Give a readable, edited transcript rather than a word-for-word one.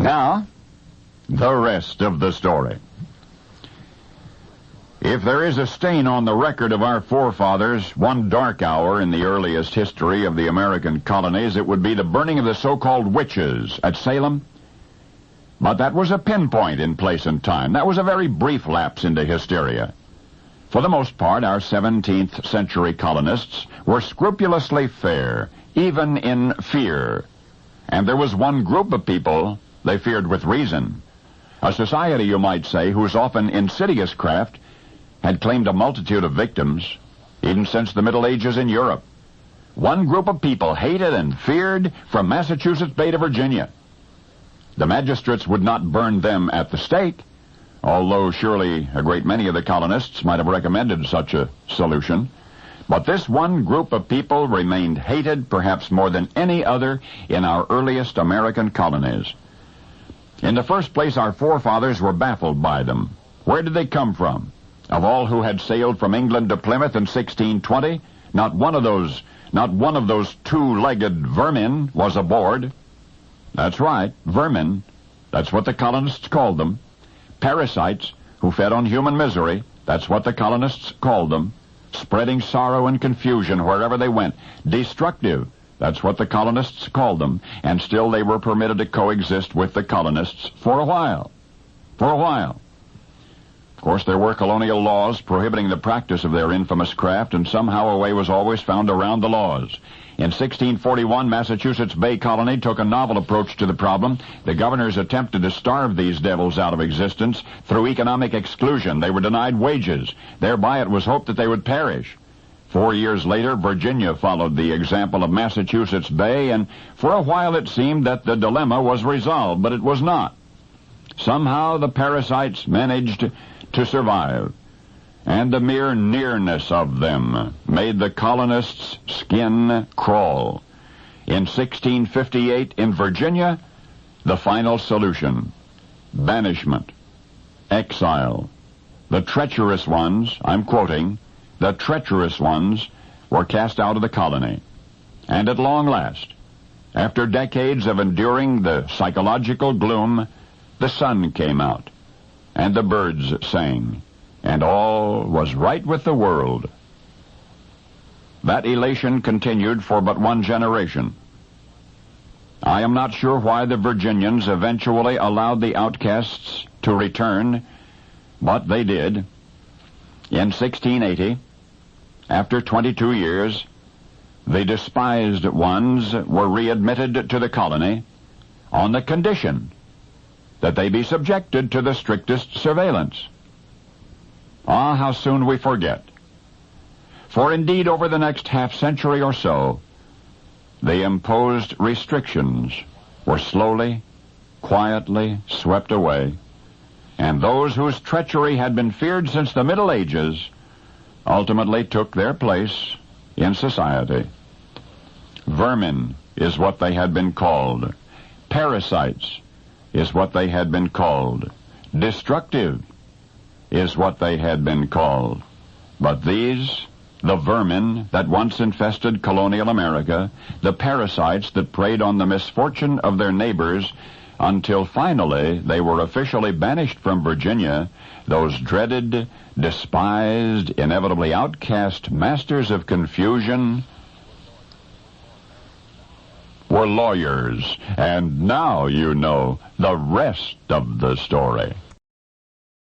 Now, the rest of the story. If there is a stain on the record of our forefathers, one dark hour in the earliest history of the American colonies, it would be the burning of the so-called witches at Salem. But that was a pinpoint in place and time. That was a very brief lapse into hysteria. For the most part, our 17th century colonists were scrupulously fair, even in fear. And there was one group of people they feared with reason. A society, you might say, whose often insidious craft had claimed a multitude of victims, even since the Middle Ages in Europe. One group of people hated and feared from Massachusetts Bay to Virginia. The magistrates would not burn them at the stake, although surely a great many of the colonists might have recommended such a solution. But this one group of people remained hated perhaps more than any other in our earliest American colonies. In the first place, our forefathers were baffled by them. Where did they come from? Of all who had sailed from England to Plymouth in 1620, not one of those two-legged vermin was aboard. That's right, vermin. That's what the colonists called them. Parasites who fed on human misery. That's what the colonists called them. Spreading sorrow and confusion wherever they went. Destructive. That's what the colonists called them. And still they were permitted to coexist with the colonists for a while. Of course, there were colonial laws prohibiting the practice of their infamous craft, and somehow a way was always found around the laws. In 1641, Massachusetts Bay Colony took a novel approach to the problem. The governors attempted to starve these devils out of existence through economic exclusion. They were denied wages. Thereby it was hoped that they would perish. 4 years later, Virginia followed the example of Massachusetts Bay, and for a while it seemed that the dilemma was resolved, but it was not. Somehow the parasites managed to survive, and the mere nearness of them made the colonists' skin crawl. In 1658, in Virginia, the final solution: banishment, exile. The treacherous ones, I'm quoting, the treacherous ones were cast out of the colony. And at long last, after decades of enduring the psychological gloom, the sun came out, and the birds sang, and all was right with the world. That elation continued for but one generation. I am not sure why the Virginians eventually allowed the outcasts to return, but they did. In 1680, after 22 years, the despised ones were readmitted to the colony on the condition that they be subjected to the strictest surveillance. Ah, how soon we forget. For indeed, over the next half-century or so, the imposed restrictions were slowly, quietly swept away, and those whose treachery had been feared since the Middle Ages ultimately took their place in society. Vermin is what they had been called. Parasites is what they had been called. Destructive is what they had been called. But these, the vermin that once infested colonial America, the parasites that preyed on the misfortune of their neighbors, until finally they were officially banished from Virginia, those dreaded, despised, inevitably outcast masters of confusion were lawyers. And now you know the rest of the story.